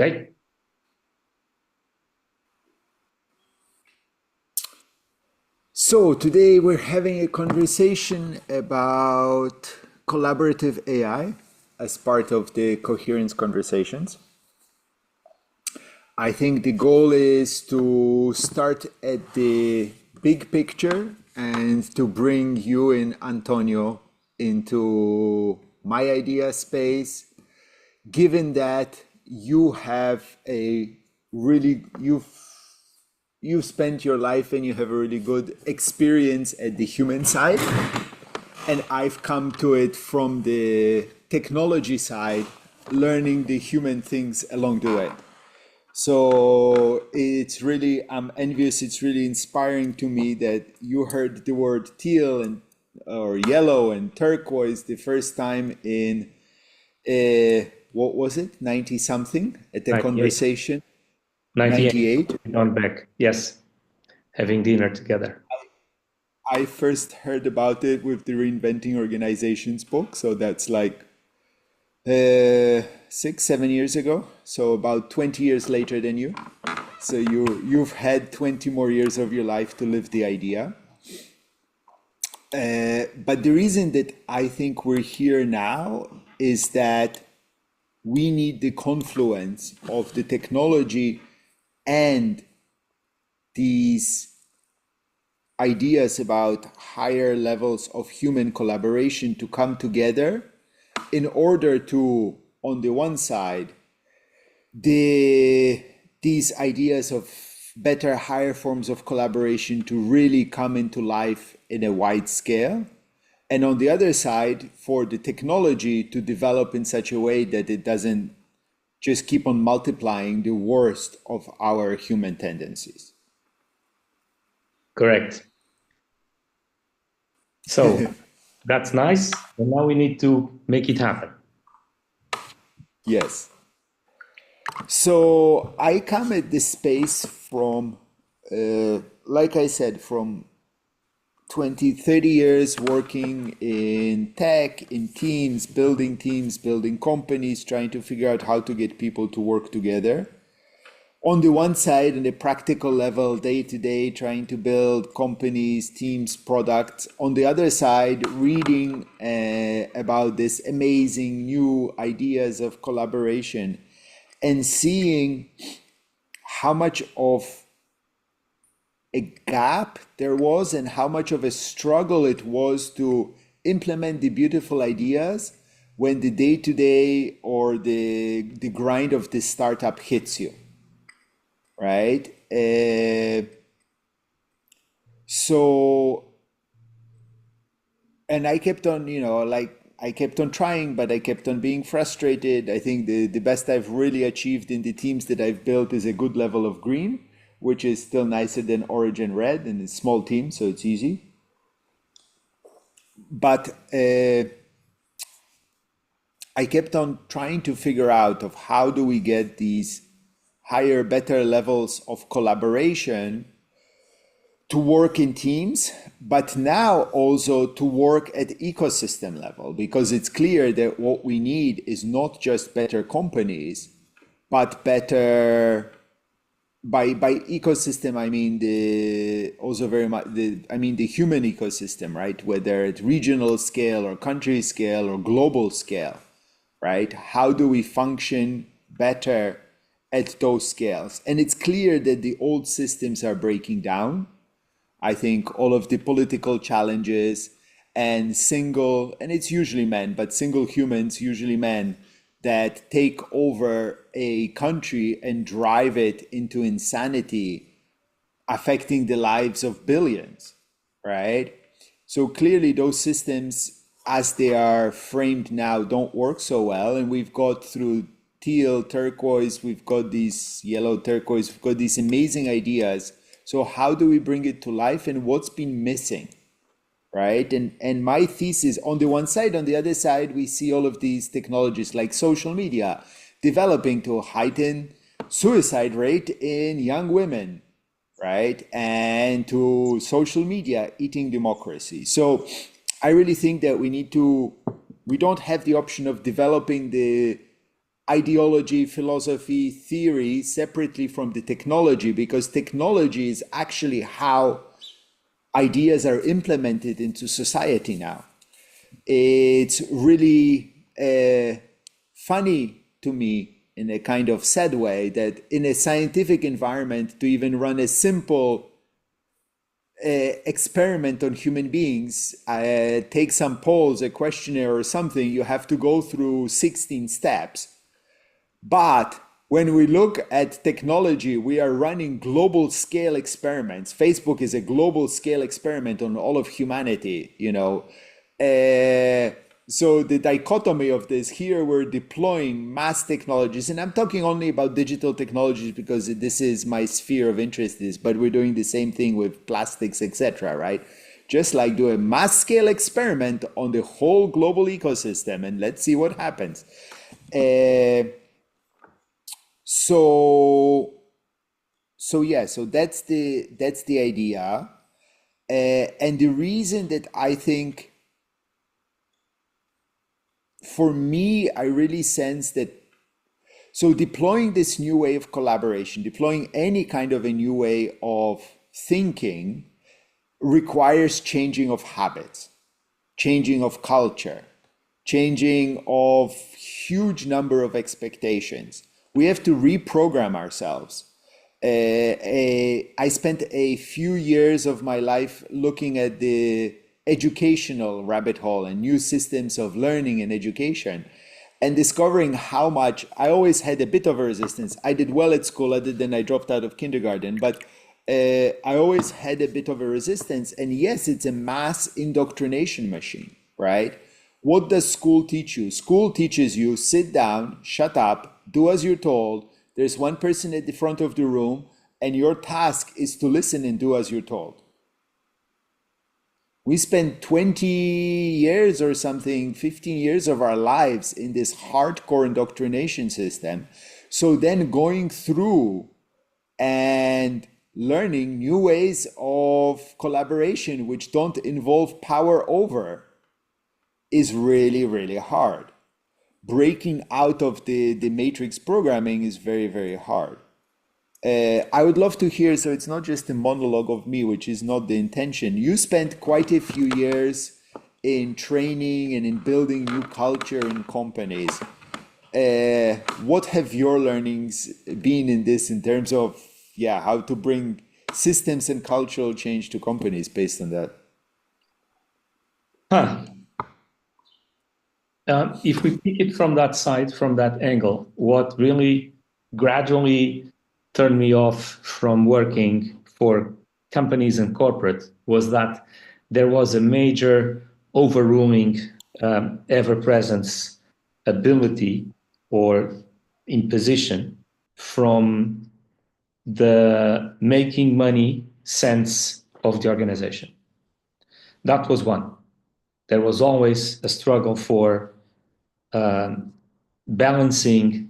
Okay. So today we're having a conversation about collaborative AI as part of the Coherence Conversations. I think the goal is to start at the big picture and to bring you and Antonio into my idea space, given that you have a really, you've spent your life and you have a really good experience at the human side, and I've come to it from the technology side, learning the human things along the way. So it's really, I'm envious, it's really inspiring to me that you heard the word teal and or yellow and turquoise the first time in what was it, 90 something at the 98. conversation. 98. 98. On back. Yes. Having dinner together. I first heard about it with the Reinventing Organizations book, so that's like 6, 7 years ago. So about 20 years later than you. So you've had 20 more years of your life to live the idea. But the reason that I think we're here now is that we need the confluence of the technology and these ideas about higher levels of human collaboration to come together in order to, on the one side, these ideas of better, higher forms of collaboration to really come into life in a wide scale. And on the other side, for the technology to develop in such a way that it doesn't just keep on multiplying the worst of our human tendencies. Correct. So that's nice. And now we need to make it happen. Yes. So I come at this space from, like I said, from 20, 30 years working in tech, in teams, building companies, trying to figure out how to get people to work together. On the one side, on the practical level, day to day, trying to build companies, teams, products. On the other side, reading about this amazing new ideas of collaboration and seeing how much of a gap there was and how much of a struggle it was to implement the beautiful ideas when the day to day or the grind of the startup hits you. Right? So, and I kept on, I kept on trying, but I kept on being frustrated. I think the best I've really achieved in the teams that I've built is a good level of green, which is still nicer than orange and red, and it's small team, so it's easy. But I kept on trying to figure out of how do we get these higher, better levels of collaboration to work in teams, but now also to work at ecosystem level, because it's clear that what we need is not just better companies, but better, by ecosystem, I mean the human ecosystem, right? Whether at regional scale or country scale or global scale, right? How do we function better at those scales? And it's clear that the old systems are breaking down. I think all of the political challenges and it's usually men, but single humans, usually men, that take over a country and drive it into insanity, affecting the lives of billions, right? So clearly those systems, as they are framed now, don't work so well. And we've got through teal, turquoise, we've got these yellow, turquoise, we've got these amazing ideas. So how do we bring it to life, and what's been missing, right? And my thesis, on the one side, on the other side, we see all of these technologies like social media developing to heighten suicide rate in young women, right? And to social media eating democracy. So I really think that we don't have the option of developing the ideology, philosophy, theory separately from the technology, because technology is actually how ideas are implemented into society now. It's really funny to me in a kind of sad way that in a scientific environment, to even run a simple experiment on human beings, take some polls, a questionnaire or something, you have to go through 16 steps. But when we look at technology, we are running global scale experiments. Facebook is a global scale experiment on all of humanity, you know. So the dichotomy of this, here we're deploying mass technologies, and I'm talking only about digital technologies because this is my sphere of interest, but we're doing the same thing with plastics, etc., right? Just like do a mass scale experiment on the whole global ecosystem, and let's see what happens. So that's the idea, and the reason that I think, for me, I really sense that, so deploying this new way of collaboration, deploying any kind of a new way of thinking requires changing of habits, changing of culture, changing of huge number of expectations. We have to reprogram ourselves. I spent a few years of my life looking at the educational rabbit hole and new systems of learning and education, and discovering how much I always had a bit of a resistance. I did well at school, other than I dropped out of kindergarten, but I always had a bit of a resistance. And yes, it's a mass indoctrination machine, right? What does school teach you? School teaches you sit down, shut up, do as you're told. There's one person at the front of the room, and your task is to listen and do as you're told. We spent 20 years or something, 15 years of our lives in this hardcore indoctrination system. So then going through and learning new ways of collaboration which don't involve power over is really, really hard. Breaking out of the matrix programming is very, very hard. I would love to hear, so it's not just a monologue of me, which is not the intention. You spent quite a few years in training and in building new culture in companies. What have your learnings been in this in terms of, how to bring systems and cultural change to companies based on that? If we pick it from that side, from that angle, what really gradually turned me off from working for companies and corporate was that there was a major overruling ever-presence ability or imposition from the making money sense of the organization. That was one. There was always a struggle for balancing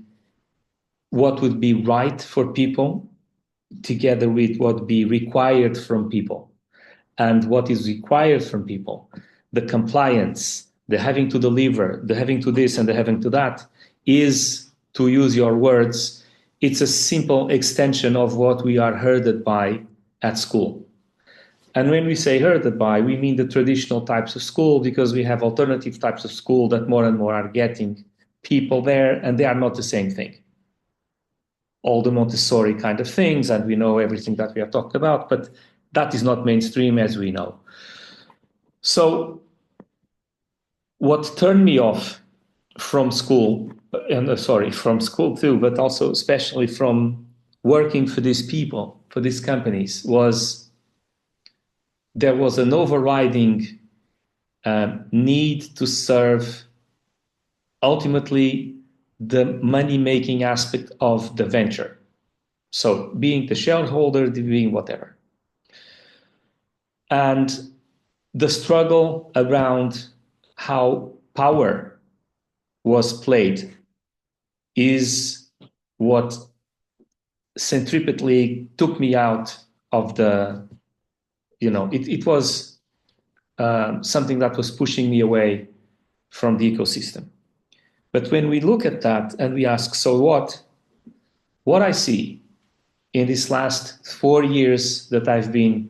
what would be right for people together with what would be required from people. And what is required from people, the compliance, the having to deliver, the having to this and the having to that, is, to use your words, it's a simple extension of what we are herded by at school. And when we say herded by, we mean the traditional types of school, because we have alternative types of school that more and more are getting people there, and they are not the same thing. All the Montessori kind of things, and we know everything that we have talked about, but that is not mainstream, as we know. So what turned me off from school, from school too, but also especially from working for these people, for these companies, was there was an overriding need to serve ultimately the money-making aspect of the venture. So being the shareholder, being whatever. And the struggle around how power was played is what centripetally took me out of the, it was something that was pushing me away from the ecosystem. But when we look at that and we ask, so what I see in these last 4 years that I've been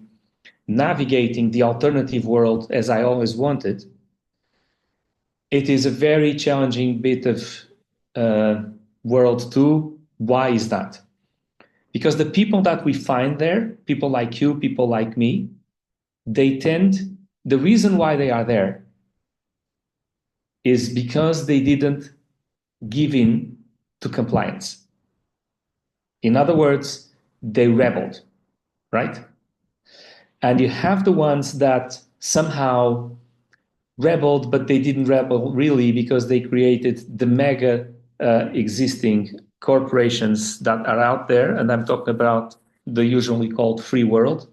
navigating the alternative world as I always wanted, it is a very challenging bit of world too. Why is that? Because the people that we find there, people like you, people like me, the reason why they are there is because they didn't give in to compliance. In other words, they rebelled, right? And you have the ones that somehow rebelled, but they didn't rebel really because they created the mega existing corporations that are out there. And I'm talking about the usually called free world.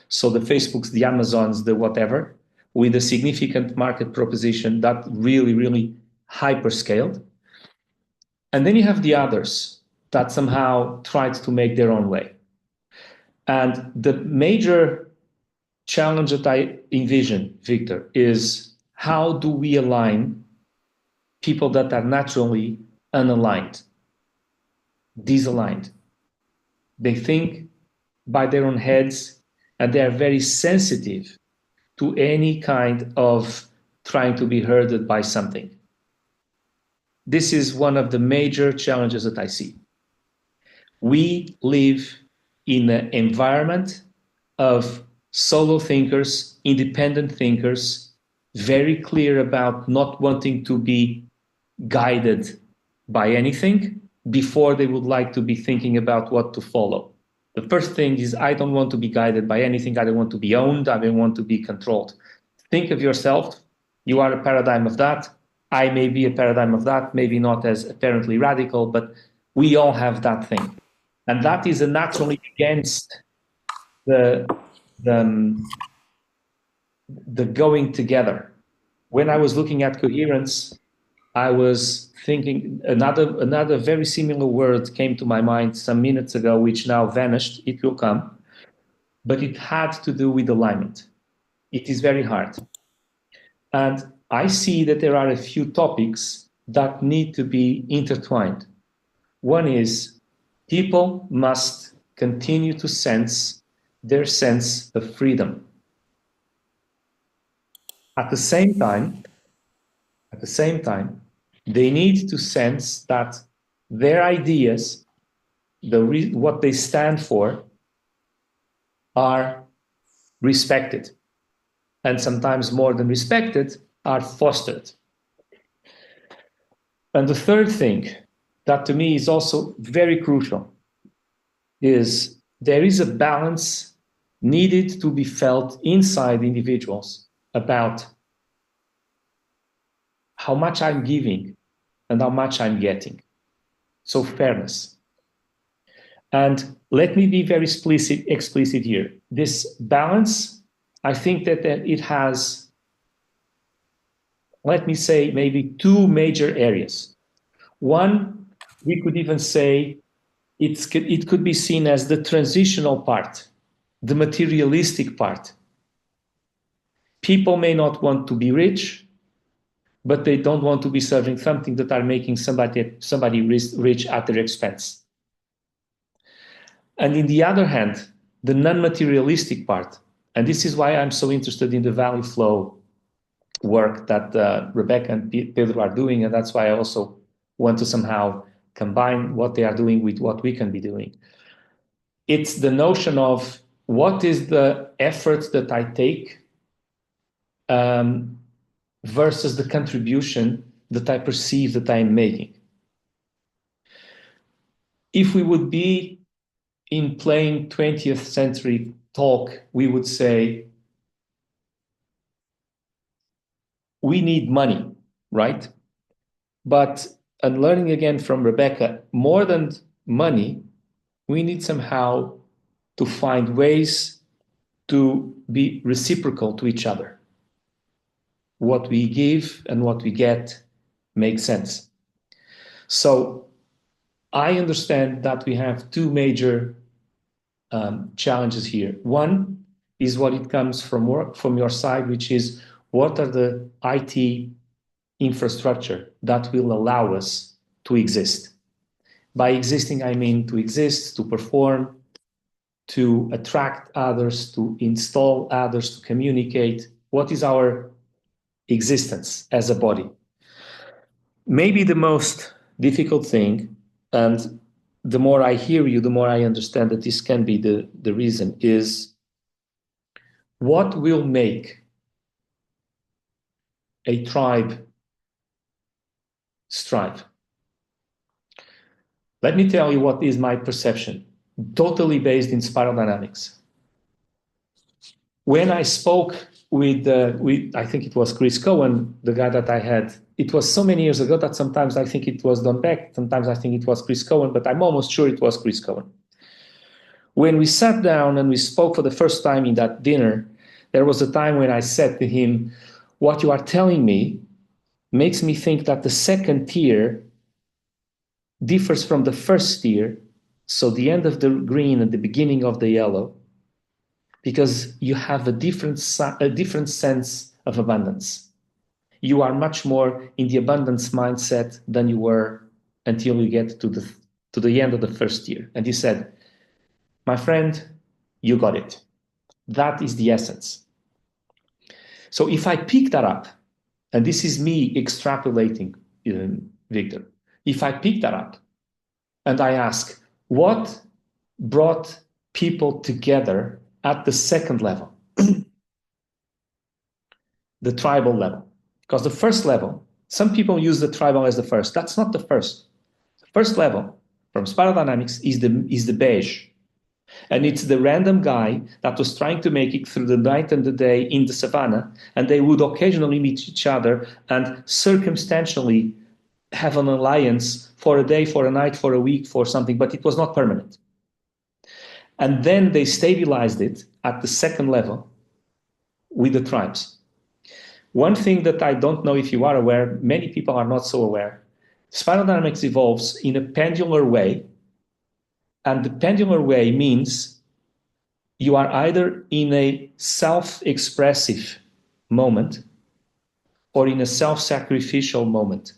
So the Facebooks, the Amazons, the whatever, with a significant market proposition that really, really hyper-scaled. And then you have the others that somehow tried to make their own way. And the major challenge that I envision, Victor, is how do we align people that are naturally unaligned, disaligned? They think by their own heads, and they are very sensitive to any kind of trying to be herded by something. This is one of the major challenges that I see. We live in an environment of solo thinkers, independent thinkers, very clear about not wanting to be guided by anything before they would like to be thinking about what to follow. The first thing is, I don't want to be guided by anything. I don't want to be owned. I don't want to be controlled. Think of yourself. You are a paradigm of that. I may be a paradigm of that, maybe not as apparently radical, but we all have that thing. And that is naturally against the going together. When I was looking at coherence, I was thinking another very similar word came to my mind some minutes ago, which now vanished. It will come, but it had to do with alignment. It is very hard. And I see that there are a few topics that need to be intertwined. One is people must continue to sense their sense of freedom. At the same time, they need to sense that their ideas, what they stand for, are respected. And sometimes more than respected, are fostered. And the third thing that to me is also very crucial is there is a balance needed to be felt inside individuals about how much I'm giving and how much I'm getting. So fairness. And let me be very explicit here. This balance, I think that it has, let me say, maybe two major areas. One, we could even say it could be seen as the transitional part, the materialistic part. People may not want to be rich, but they don't want to be serving something that are making somebody rich at their expense. And in the other hand, the non-materialistic part, and this is why I'm so interested in the value flow work that Rebecca and Pedro are doing, and that's why I also want to somehow combine what they are doing with what we can be doing. It's the notion of what is the effort that I take versus the contribution that I perceive that I am making. If we would be in plain 20th century talk, we would say, we need money, right? But, and learning again from Rebecca, more than money, we need somehow to find ways to be reciprocal to each other. What we give and what we get makes sense. So I understand that we have two major challenges here. One is what it comes from your side, which is what are the IT infrastructure that will allow us to exist. By existing, I mean to exist, to perform, to attract others, to install others, to communicate. What is our existence as a body? Maybe the most difficult thing, and the more I hear you, the more I understand that this can be the reason, is what will make a tribe strive? Let me tell you what is my perception, totally based in spiral dynamics. When I spoke with I think it was Chris Cohen, the guy that I had, it was so many years ago that sometimes I think it was Don Beck, sometimes I think it was Chris Cohen, but I'm almost sure it was Chris Cohen. When we sat down and we spoke for the first time in that dinner, there was a time when I said to him, what you are telling me makes me think that the second tier differs from the first tier, so the end of the green and the beginning of the yellow, because you have a different sense of abundance. You are much more in the abundance mindset than you were until you get to the end of the first year. And he said, my friend, you got it. That is the essence. So if I pick that up, and this is me extrapolating, Victor, if I pick that up and I ask, what brought people together at the second level, the tribal level? Because the first level, some people use the tribal as the first. That's not the first. The first level from spiral dynamics is the beige. And it's the random guy that was trying to make it through the night and the day in the savannah, and they would occasionally meet each other and circumstantially have an alliance for a day, for a night, for a week, for something, but it was not permanent. And then they stabilized it at the second level with the tribes. One thing that I don't know if you are aware, many people are not so aware, spiral dynamics evolves in a pendular way, and the pendular way means you are either in a self-expressive moment or in a self-sacrificial moment.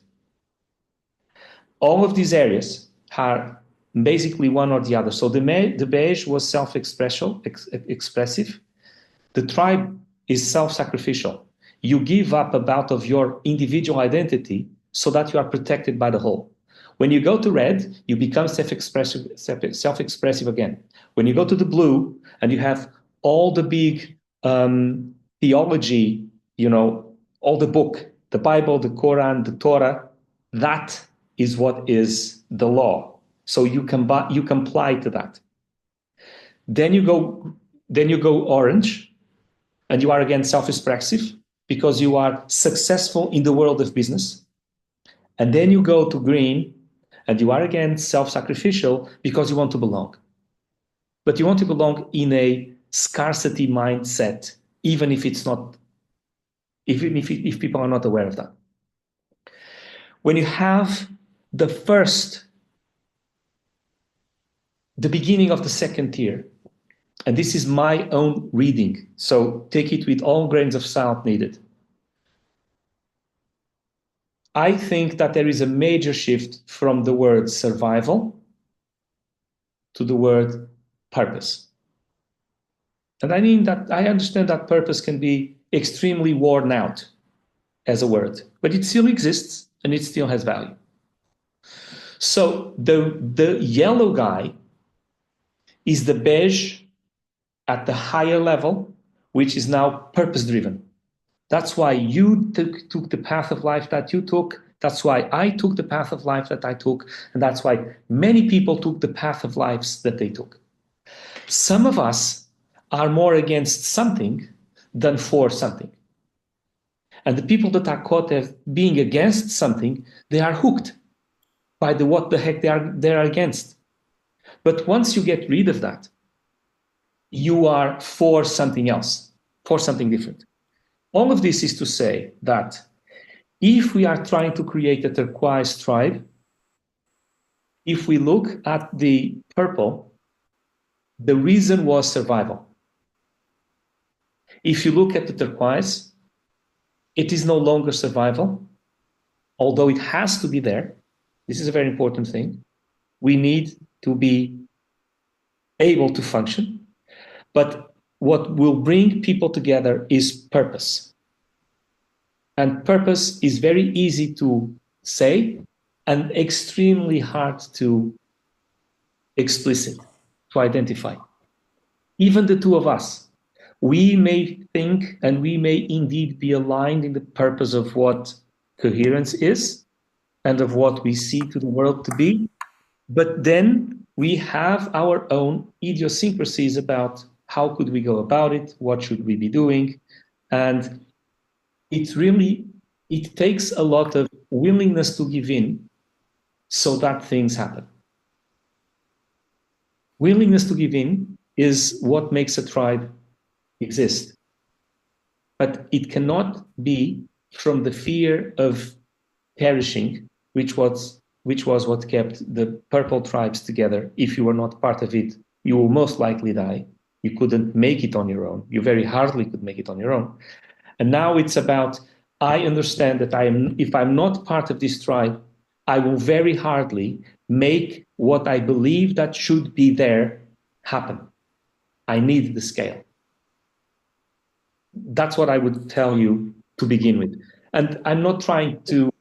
All of these areas are basically one or the other. So the beige was self-expressive. The tribe is self-sacrificial. You give up a bout of your individual identity so that you are protected by the whole. When you go to red, you become self-expressive again. When you go to the blue and you have all the big theology, all the book, the Bible, the Quran, the Torah, that is what is the law. So you comply to that. Then you go orange, and you are again self-expressive because you are successful in the world of business. And then you go to green, and you are again self-sacrificial because you want to belong. But you want to belong in a scarcity mindset, even if people are not aware of that. When you have the beginning of the second tier, and this is my own reading, so take it with all grains of salt needed. I think that there is a major shift from the word survival to the word purpose. And I mean that I understand that purpose can be extremely worn out as a word, but it still exists and it still has value. So the yellow guy is the beige at the higher level, which is now purpose-driven. That's why you took the path of life that you took. That's why I took the path of life that I took. And that's why many people took the path of lives that they took. Some of us are more against something than for something. And the people that are caught as being against something, they are hooked by what the heck they are against. But once you get rid of that, you are for something else, for something different. All of this is to say that if we are trying to create a turquoise tribe, if we look at the purple, the reason was survival. If you look at the turquoise, it is no longer survival. although it has to be there, this is a very important thing, we need to be able to function. But what will bring people together is purpose. And purpose is very easy to say and extremely hard to explicit, to identify. Even the two of us, we may think and we may indeed be aligned in the purpose of what coherence is and of what we see to the world to be, but then we have our own idiosyncrasies about how could we go about it, what should we be doing, and it takes a lot of willingness to give in so that things happen. Willingness to give in is what makes a tribe exist. But it cannot be from the fear of perishing, which was what kept the purple tribes together. If you were not part of it, you will most likely die. You couldn't make it on your own. You very hardly could make it on your own. And now it's about, I understand that if I'm not part of this tribe, I will very hardly make what I believe that should be there happen. I need the scale. That's what I would tell you to begin with. And I'm not trying to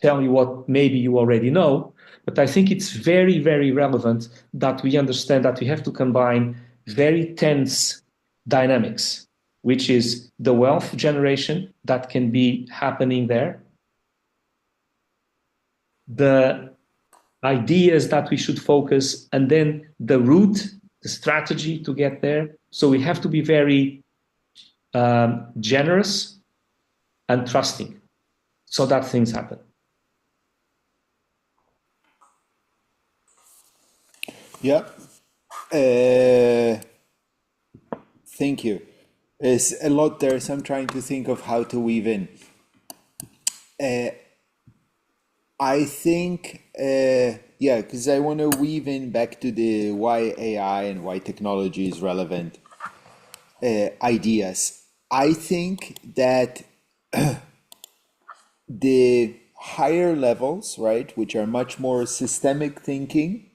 tell you what maybe you already know, but I think it's very, very relevant that we understand that we have to combine very tense dynamics, which is the wealth generation that can be happening there, the ideas that we should focus, and then the route, the strategy to get there. So we have to be very generous and trusting so that things happen. Yeah. Thank you. There's a lot there, so I'm trying to think of how to weave in. I think, yeah, because I want to weave in back to the why AI and why technology is relevant ideas. I think that the higher levels, right, which are much more systemic thinking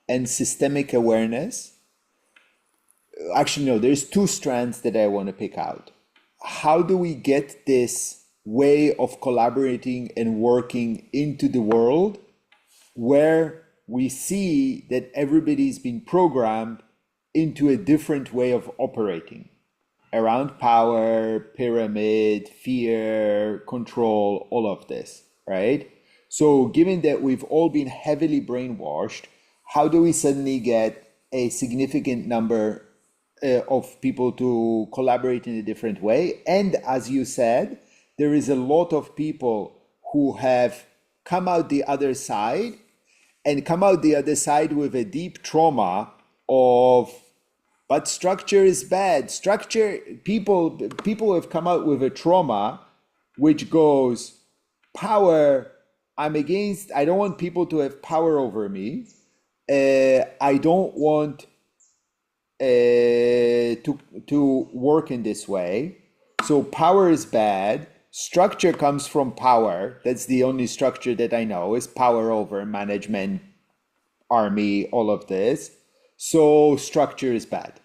and systemic awareness, actually, no, there's two strands that I want to pick out. How do we get this way of collaborating and working into the world where we see that everybody's been programmed into a different way of operating around power, pyramid, fear, control, all of this, right? So given that we've all been heavily brainwashed, how do we suddenly get a significant number of people to collaborate in a different way? And as you said, there is a lot of people who have come out the other side and come out the other side with a deep trauma of, but structure is bad. Structure, people have come out with a trauma which goes, power, I'm against, I don't want people to have power over me. I don't want to work in this way. So power is bad. Structure comes from power. That's the only structure that I know is power over management, army, all of this. So structure is bad,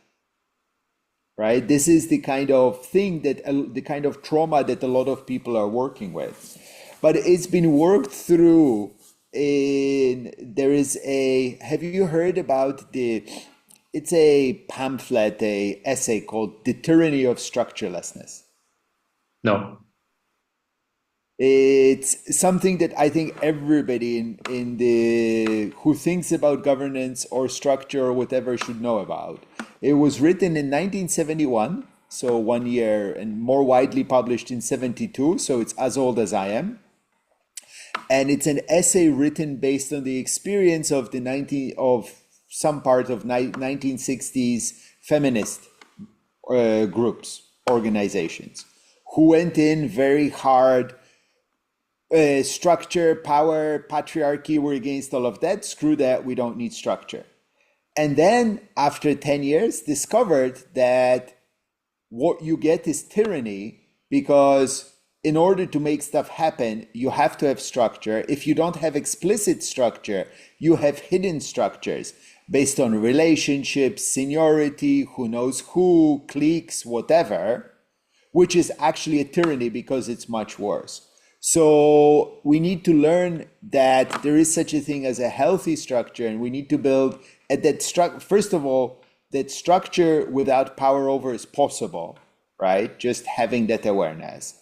right? This is the kind of thing that, the kind of trauma that a lot of people are working with. But it's been worked through there is have you heard about it's a pamphlet, a essay called The Tyranny of Structurelessness. No. It's something that I think everybody in the who thinks about governance or structure or whatever should know about. It was written in 1971, so 1 year, and more widely published in 72, so it's as old as I am. And it's an essay written based on the experience of some part of 1960s feminist groups, organizations, who went in very hard. Structure, power, patriarchy, we're against all of that. Screw that, we don't need structure. And then after 10 years, discovered that what you get is tyranny because in order to make stuff happen, you have to have structure. If you don't have explicit structure, you have hidden structures based on relationships, seniority, who knows who, cliques, whatever, which is actually a tyranny because it's much worse. So we need to learn that there is such a thing as a healthy structure, and we need to build at that first of all, that structure without power over is possible, right? Just having that awareness.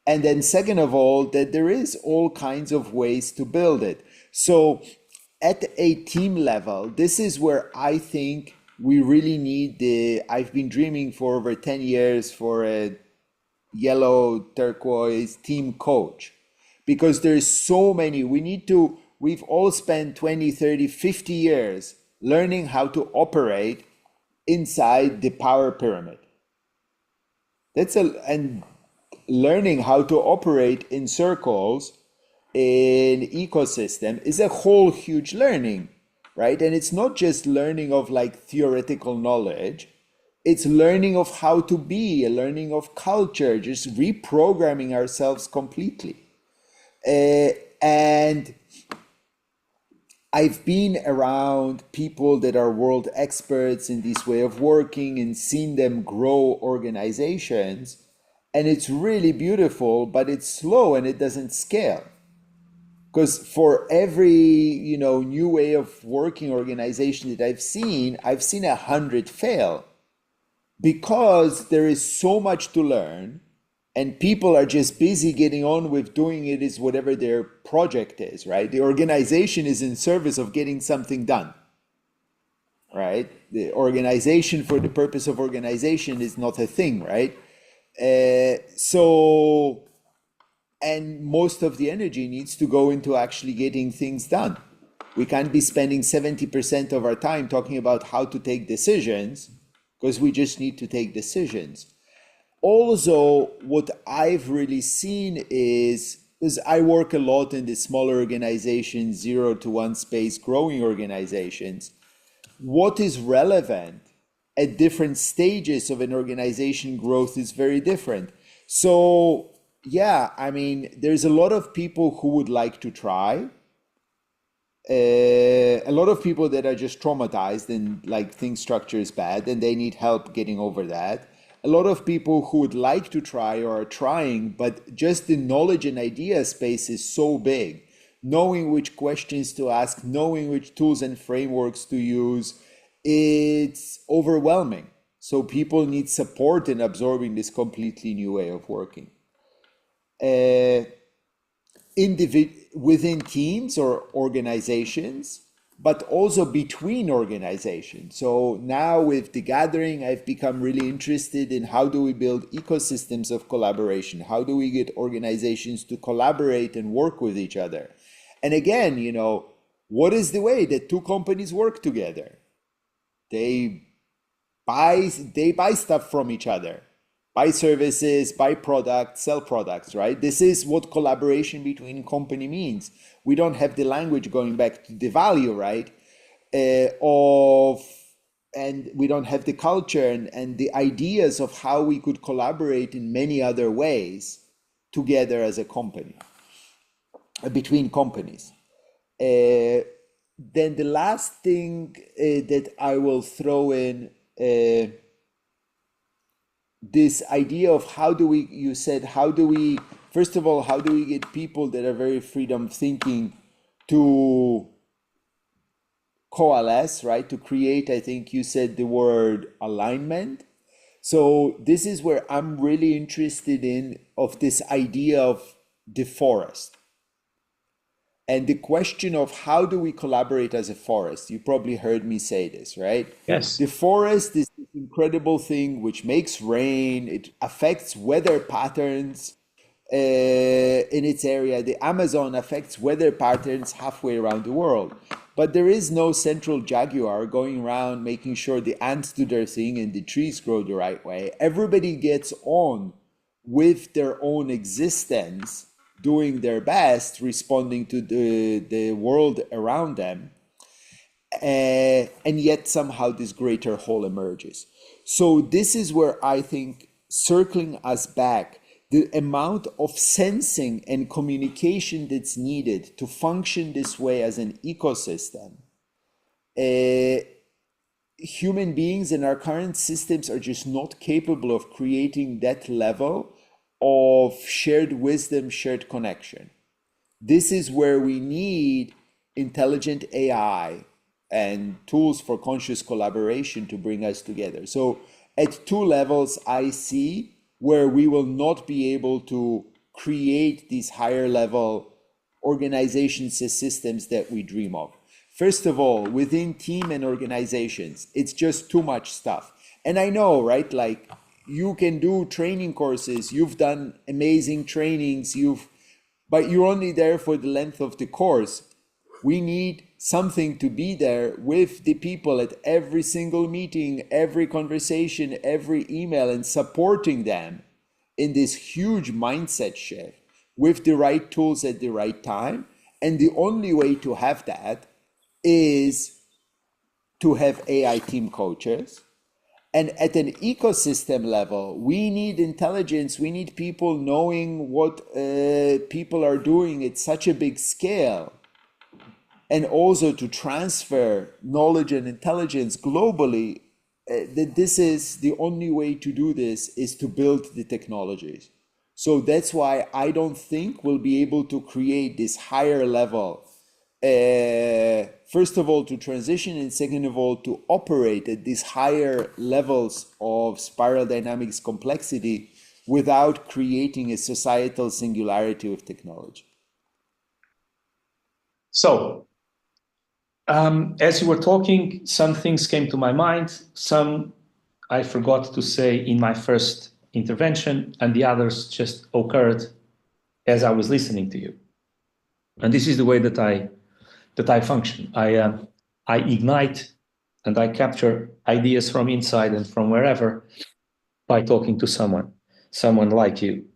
And then second of all, that there is all kinds of ways to build it. So at a team level, this is where I think we really need I've been dreaming for over 10 years for a yellow turquoise team coach, because there's so many. We've all spent 20, 30, 50 years learning how to operate inside the power pyramid. And learning how to operate in circles in ecosystem is a whole huge learning, right? And it's not just learning of like theoretical knowledge, it's learning of how to be, a learning of culture, just reprogramming ourselves completely. And I've been around people that are world experts in this way of working and seen them grow organizations. And it's really beautiful, but it's slow and it doesn't scale. Because for every new way of working organization that I've seen 100 fail, because there is so much to learn, and people are just busy getting on with doing it is whatever their project is, right? The organization is in service of getting something done, right? The organization for the purpose of organization is not a thing, right? And most of the energy needs to go into actually getting things done. We can't be spending 70% of our time talking about how to take decisions, because we just need to take decisions. Also, what I've really seen is, because I work a lot in the smaller organizations, 0 to 1 space growing organizations, what is relevant at different stages of an organization growth is very different. So yeah, I mean, there's a lot of people who would like to try. A lot of people that are just traumatized and like think structure is bad and they need help getting over that. A lot of people who would like to try or are trying, but just the knowledge and idea space is so big. Knowing which questions to ask, knowing which tools and frameworks to use, it's overwhelming. So people need support in absorbing this completely new way of working. Within teams or organizations, but also between organizations. So now with the gathering, I've become really interested in how do we build ecosystems of collaboration? How do we get organizations to collaborate and work with each other? And again, what is the way that two companies work together? They buy stuff from each other. Buy services, buy products, sell products, right? This is what collaboration between company means. We don't have the language going back to the value, right? And we don't have the culture and the ideas of how we could collaborate in many other ways together as a company, between companies. Then the last thing that I will throw in, this idea of first of all, how do we get people that are very freedom thinking to coalesce, right? To create, I think you said the word alignment. So this is where I'm really interested of this idea of the forest. And the question of how do we collaborate as a forest? You probably heard me say this, right? Yes. The forest is this incredible thing which makes rain. It affects weather patterns in its area. The Amazon affects weather patterns halfway around the world. But there is no central jaguar going around making sure the ants do their thing and the trees grow the right way. Everybody gets on with their own existence, doing their best, responding to the world around them, and yet somehow this greater whole emerges. So this is where I think, circling us back, the amount of sensing and communication that's needed to function this way as an ecosystem, human beings in our current systems are just not capable of creating that level of shared wisdom, shared connection. This is where we need intelligent AI and tools for conscious collaboration to bring us together. So at two levels, I see where we will not be able to create these higher level organizations and systems that we dream of. First of all, within team and organizations, it's just too much stuff. And I know, right? Like, you can do training courses, you've done amazing trainings, but you're only there for the length of the course. We need something to be there with the people at every single meeting, every conversation, every email, and supporting them in this huge mindset shift with the right tools at the right time. And the only way to have that is to have AI team coaches. And at an ecosystem level, we need intelligence. We need people knowing what people are doing at such a big scale. And also to transfer knowledge and intelligence globally, that this is the only way to do this is to build the technologies. So that's why I don't think we'll be able to create this higher level, first of all, to transition, and second of all, to operate at these higher levels of spiral dynamics complexity without creating a societal singularity of technology. So, as you were talking, some things came to my mind, some I forgot to say in my first intervention, and the others just occurred as I was listening to you. And this is the way that I function. I ignite and I capture ideas from inside and from wherever by talking to someone like you.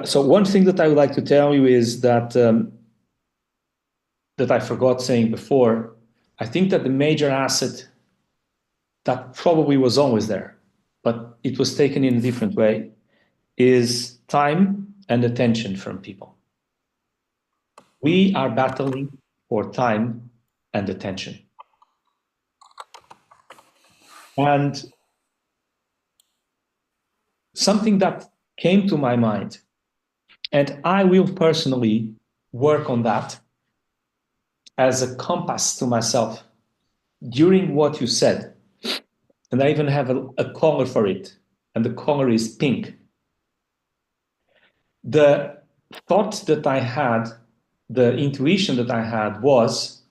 So one thing that I would like to tell you is that that I forgot saying before. I think that the major asset that probably was always there, but it was taken in a different way, is time and attention from people. We are battling for time and attention. And something that came to my mind, and I will personally work on that as a compass to myself during what you said. And I even have a color for it, and the color is pink. The thought that I had, the intuition that I had was,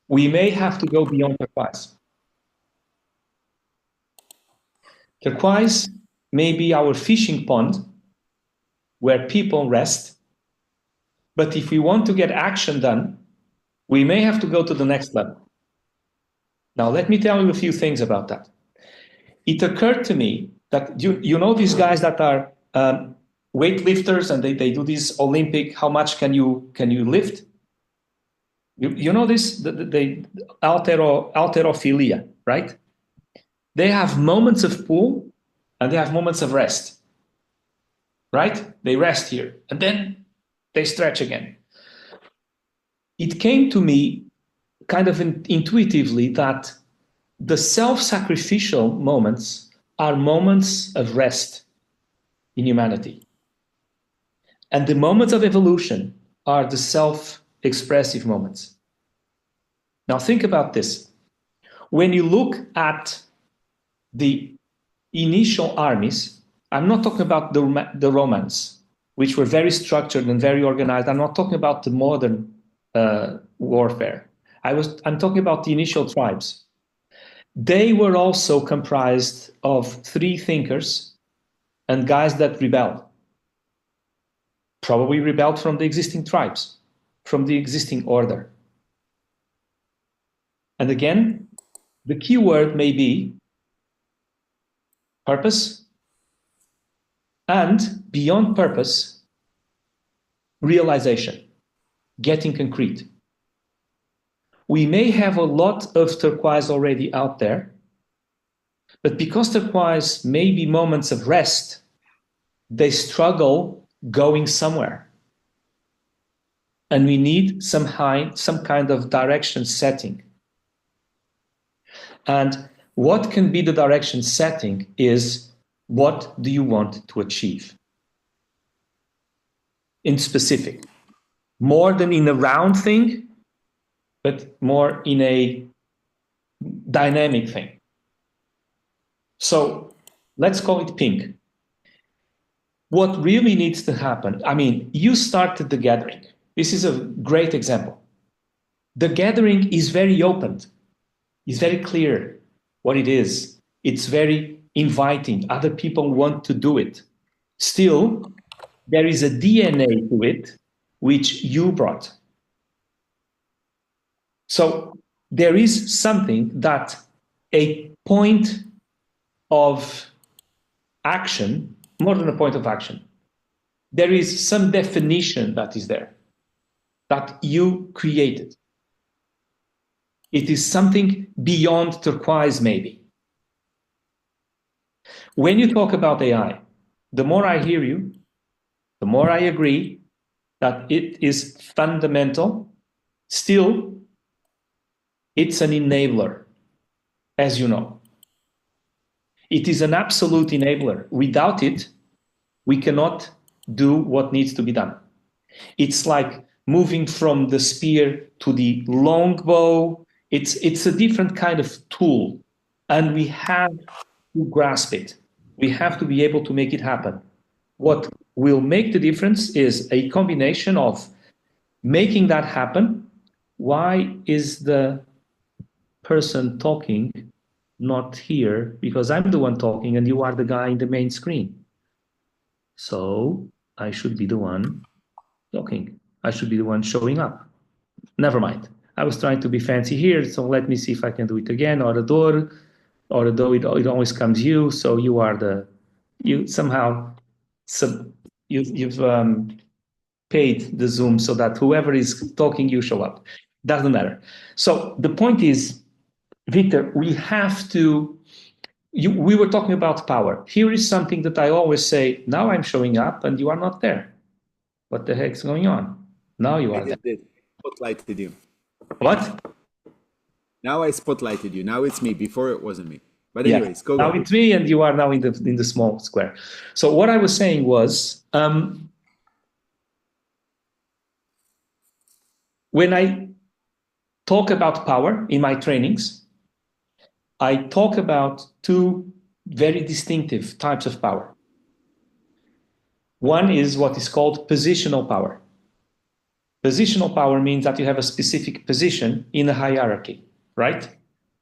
we may have to go beyond turquoise. Turquoise may be our fishing pond where people rest, but if we want to get action done, we may have to go to the next level. Now, let me tell you a few things about that. It occurred to me that you know these guys that are weightlifters, and they do this Olympic, how much can you lift? You know this, the halterophilia, right? They have moments of pull and they have moments of rest, right? They rest here and then they stretch again. It came to me kind of intuitively that the self-sacrificial moments are moments of rest in humanity. And the moments of evolution are the self-expressive moments. Now think about this. When you look at the initial armies, I'm not talking about the Romans, which were very structured and very organized. I'm not talking about the modern warfare. I'm talking about the initial tribes. They were also comprised of three thinkers and guys that rebelled. Probably rebelled from the existing tribes, from the existing order. And again, the key word may be purpose, and beyond purpose, realization, getting concrete. We may have a lot of turquoise already out there, but because turquoise may be moments of rest, they struggle going somewhere. And we need some kind of direction setting. And what can be the direction setting is, what do you want to achieve? In specific, more than in a round thing, but more in a dynamic thing. So let's call it pink. What really needs to happen, I mean, you started the gathering. This is a great example. The gathering is very open. It's very clear what it is. It's very inviting. Other people want to do it. Still, there is a DNA to it which you brought. So there is something that a point of action, more than a point of action, there is some definition that is there, that you created. It is something beyond Turquoise, maybe. When you talk about AI, the more I hear you, the more I agree that it is fundamental. Still, it's an enabler, as you know. It is an absolute enabler. Without it, we cannot do what needs to be done. It's like moving from the spear to the longbow. It's a different kind of tool, and we have to grasp it. We have to be able to make it happen. What will make the difference is a combination of making that happen. Why is the person talking not here? Because I'm the one talking and you are the guy in the main screen. So I should be the one talking. I should be the one showing up. Never mind. I was trying to be fancy here, so let me see if I can do it again. Orador, it always comes you, so you are you somehow, you've paid the Zoom so that whoever is talking, you show up. Doesn't matter. So the point is, Victor, we have to, we were talking about power. Here is something that I always say, now I'm showing up and you are not there. What the heck's going on? Now you are there. I spotlighted you. What? Now I spotlighted you. Now it's me. Before it wasn't me. But anyways, go now ahead. It's me and you are now in the small square. So what I was saying was, when I talk about power in my trainings, I talk about two very distinctive types of power. One is what is called positional power. Positional power means that you have a specific position in a hierarchy, right?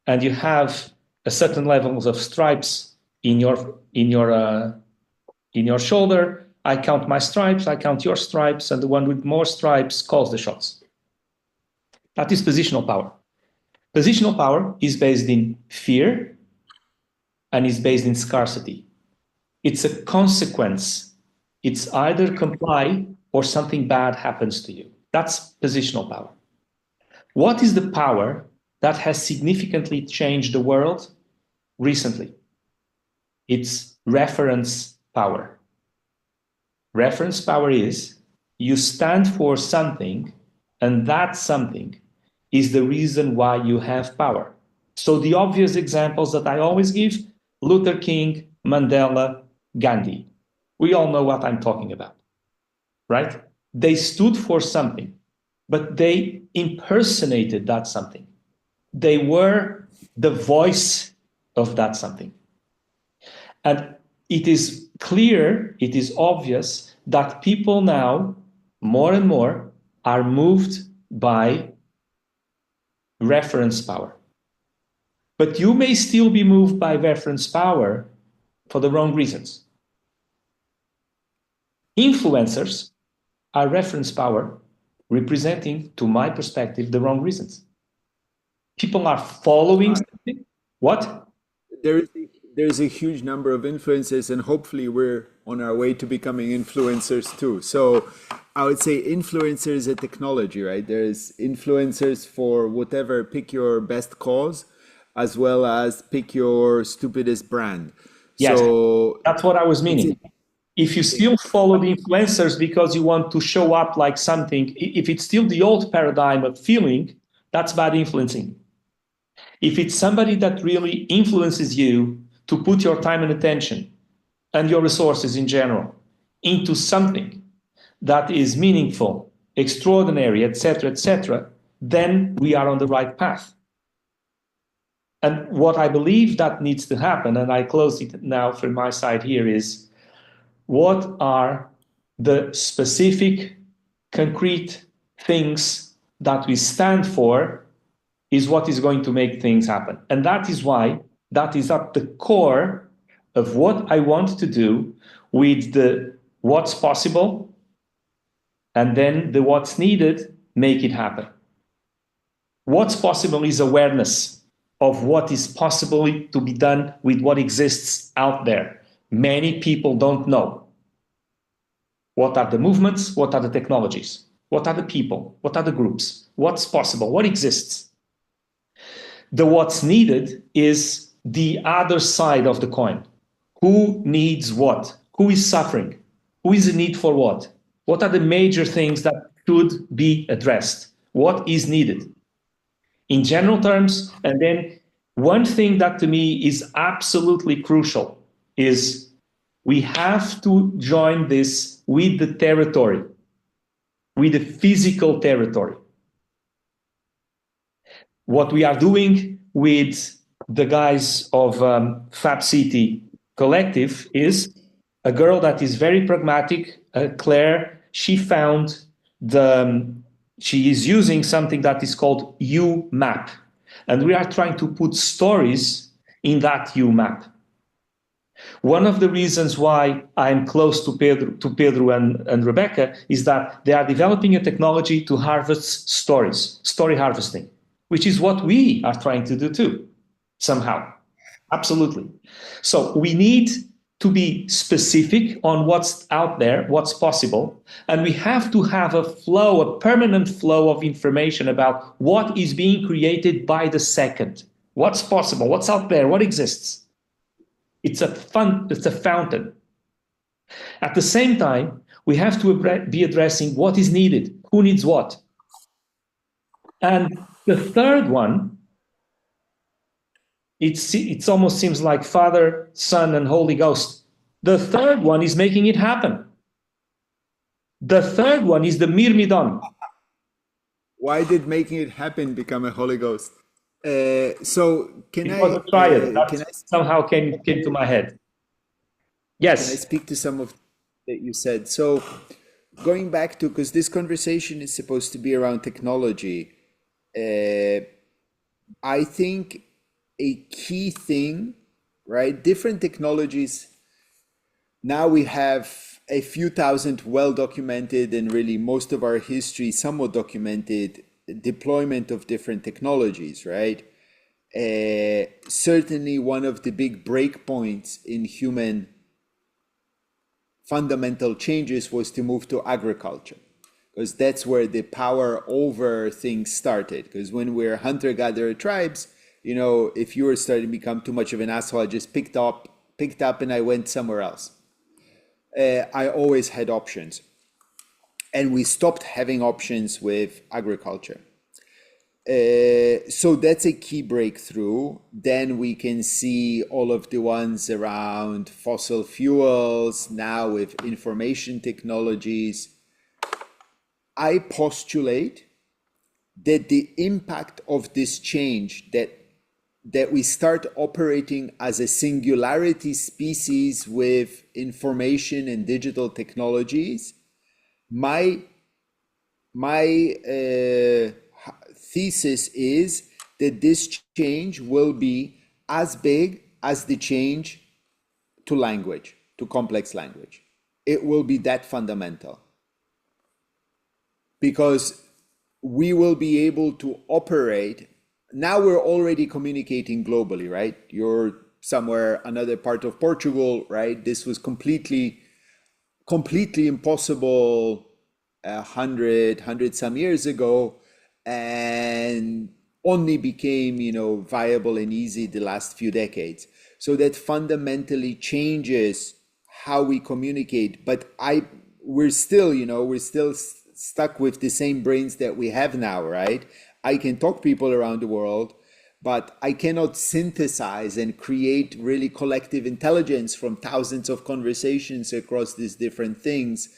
And you have a certain levels of stripes in your shoulder. I count my stripes, I count your stripes, and the one with more stripes calls the shots. That is positional power. Positional power is based in fear and is based in scarcity. It's a consequence. It's either comply or something bad happens to you. That's positional power. What is the power that has significantly changed the world recently? It's reference power. Reference power is you stand for something, and that something is the reason why you have power. So the obvious examples that I always give, Luther King, Mandela, Gandhi. We all know what I'm talking about, right? They stood for something, but they impersonated that something. They were the voice of that something. And it is clear, it is obvious that people now, more and more, are moved by reference power. But you may still be moved by reference power for the wrong reasons. Influencers are reference power representing, to my perspective, the wrong reasons. People are following something. What? There's a huge number of influencers, and hopefully we're on our way to becoming influencers too. So I would say influencers is a technology, right? There's influencers for whatever, pick your best cause, as well as pick your stupidest brand. Yes, so that's what I was meaning. If you still follow the influencers because you want to show up like something, if it's still the old paradigm of feeling, that's bad influencing. If it's somebody that really influences you to put your time and attention and your resources in general into something that is meaningful, extraordinary, etc., then we are on the right path. And what I believe that needs to happen, and I close it now from my side here, is what are the specific, concrete things that we stand for is what is going to make things happen. And that is why that is at the core of what I want to do with the what's possible and then the what's needed, make it happen. What's possible is awareness of what is possible to be done with what exists out there. Many people don't know. What are the movements? What are the technologies? What are the people? What are the groups? What's possible? What exists? The what's needed is the other side of the coin. Who needs what? Who is suffering? Who is in need for what? What are the major things that should be addressed? What is needed? In general terms, and then one thing that to me is absolutely crucial is we have to join this with the territory, with the physical territory. What we are doing with the guys of Fab City Collective is a girl that is very pragmatic, Claire. She found she is using something that is called U-map. And we are trying to put stories in that U-map. One of the reasons why I'm close to Pedro and Rebecca is that they are developing a technology to harvest stories, story harvesting, which is what we are trying to do too, somehow. Absolutely. So we need to be specific on what's out there, what's possible, and we have to have a flow, a permanent flow of information about what is being created by the second, what's possible, what's out there, what exists. It's a fountain. At the same time, we have to be addressing what is needed, who needs what. And the third one, it almost seems like Father, Son, and Holy Ghost. The third one is making it happen. The third one is the Myrmidon. Why did making it happen become a Holy Ghost? So can it was a triad that somehow came to my head. Yes. Can I speak to some of that you said? So going back to, because this conversation is supposed to be around technology, I think a key thing, right? Different technologies. Now we have a few thousand well-documented and really most of our history somewhat documented deployment of different technologies, right? Certainly one of the big breakpoints in human fundamental changes was to move to agriculture, because that's where the power over things started. Because when we're hunter-gatherer tribes, you know, if you were starting to become too much of an asshole, I just picked up and I went somewhere else. I always had options. And we stopped having options with agriculture. So that's a key breakthrough. Then we can see all of the ones around fossil fuels, now with information technologies. I postulate that the impact of this change, that we start operating as a singularity species with information and digital technologies, my thesis is that this change will be as big as the change to language, to complex language. It will be that fundamental, because we will be able to operate. Now we're already communicating globally, right? You're somewhere, another part of Portugal, right? This was completely impossible 100 some years ago, and only became, you know, viable and easy the last few decades. So that fundamentally changes how we communicate. But we're still, stuck with the same brains that we have now, right? I can talk people around the world, but I cannot synthesize and create really collective intelligence from thousands of conversations across these different things,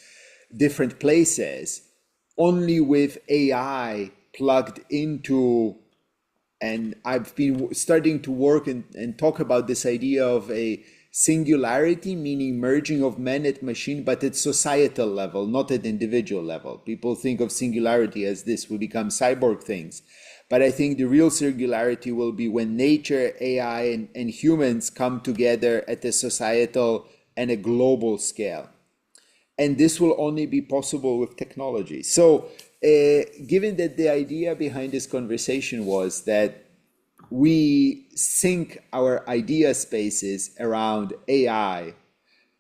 different places, only with AI plugged into. And I've been starting to work and talk about this idea of a singularity, meaning merging of man and machine, but at societal level, not at individual level. People think of singularity as this, we become cyborg things. But I think the real singularity will be when nature, AI, and humans come together at a societal and a global scale. And this will only be possible with technology. So, given that the idea behind this conversation was that we sync our idea spaces around AI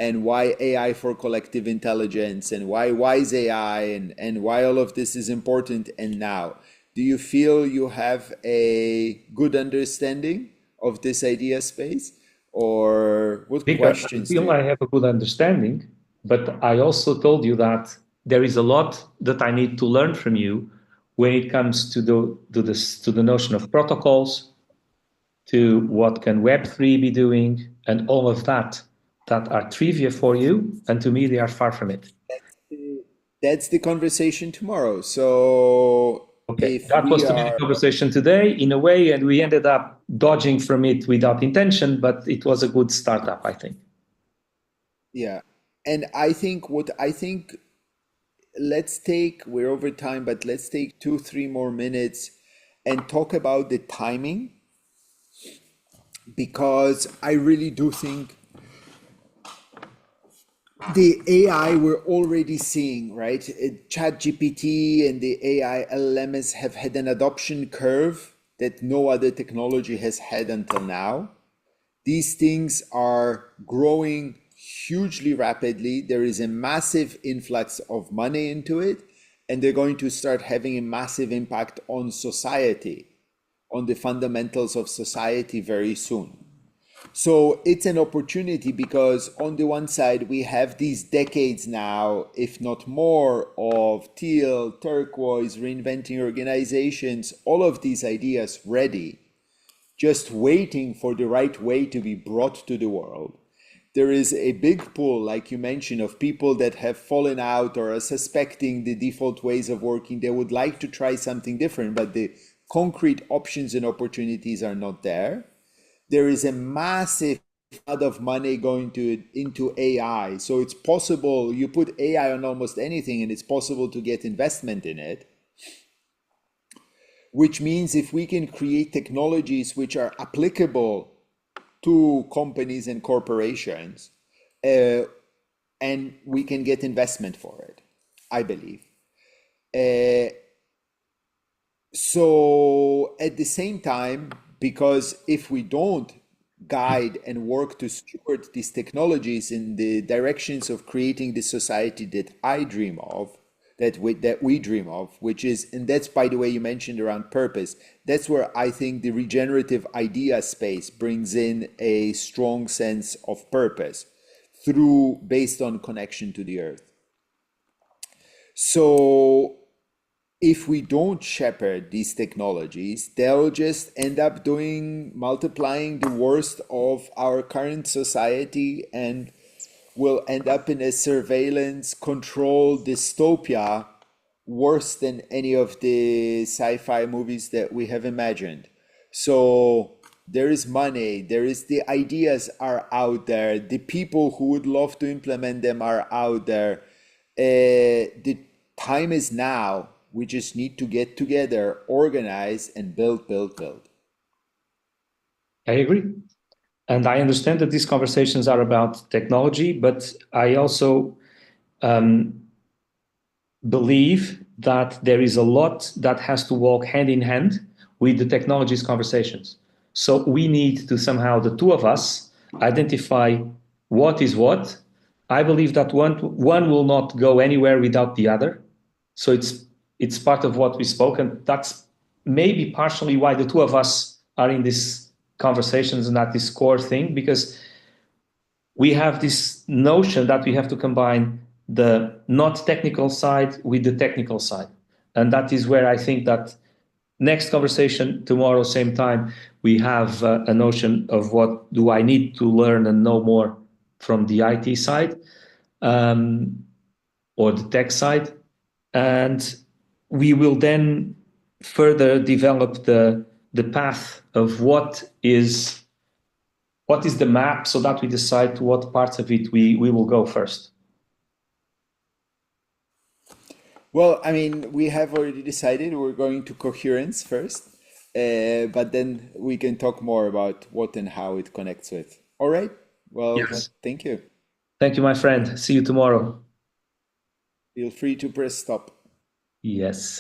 and why AI for collective intelligence and why wise AI and why all of this is important and now. Do you feel you have a good understanding of this idea space? Or what questions I do feel you I have a good understanding, but I also told you that there is a lot that I need to learn from you when it comes to the notion of protocols, to what can Web3 be doing, and all of that are trivia for you, and to me they are far from it. That's the conversation tomorrow. So Okay, if that we was to be the are, conversation today in a way, and we ended up dodging from it without intention, but it was a good startup, I think. yeah. And I think let's take, we're over time, but let's take 2, 3 more minutes and talk about the timing, because I really do think the AI we're already seeing, right? Chat GPT and the AI LLMs have had an adoption curve that no other technology has had until now. These things are growing hugely rapidly. There is a massive influx of money into it, and they're going to start having a massive impact on society, on the fundamentals of society very soon. So it's an opportunity because on the one side, we have these decades now, if not more, of teal, turquoise, reinventing organizations, all of these ideas ready, just waiting for the right way to be brought to the world. There is a big pool, like you mentioned, of people that have fallen out or are suspecting the default ways of working. They would like to try something different, but the concrete options and opportunities are not there. There is a massive flood of money going into AI. So it's possible you put AI on almost anything and it's possible to get investment in it, which means if we can create technologies which are applicable to companies and corporations, and we can get investment for it, I believe. Uh, so at the same time, because if we don't guide and work to steward these technologies in the directions of creating the society that I dream of, that we dream of, which is, and that's, by the way, you mentioned around purpose. That's where I think the regenerative idea space brings in a strong sense of purpose through, based on connection to the earth. So if we don't shepherd these technologies, they'll just end up multiplying the worst of our current society, and will end up in a surveillance control dystopia worse than any of the sci-fi movies that we have imagined. So there is money, the ideas are out there, the people who would love to implement them are out there. The time is now. We just need to get together, organize, and build, build, build. I agree. And I understand that these conversations are about technology, but I also believe that there is a lot that has to walk hand in hand with the technologies conversations. So we need to somehow, the two of us, identify what is what. I believe that one will not go anywhere without the other. So it's part of what we spoke, and that's maybe partially why the two of us are in these conversations and at this core thing, because we have this notion that we have to combine the not technical side with the technical side. And that is where I think that next conversation tomorrow, same time, we have a notion of what do I need to learn and know more from the IT side or the tech side. And we will then further develop the path of what is the map so that we decide to what parts of it we will go first. Well, I mean, we have already decided we're going to coherence first, but then we can talk more about what and how it connects with. All right. Well, Yes. thank you. Thank you, my friend. See you tomorrow. Feel free to press stop. Yes.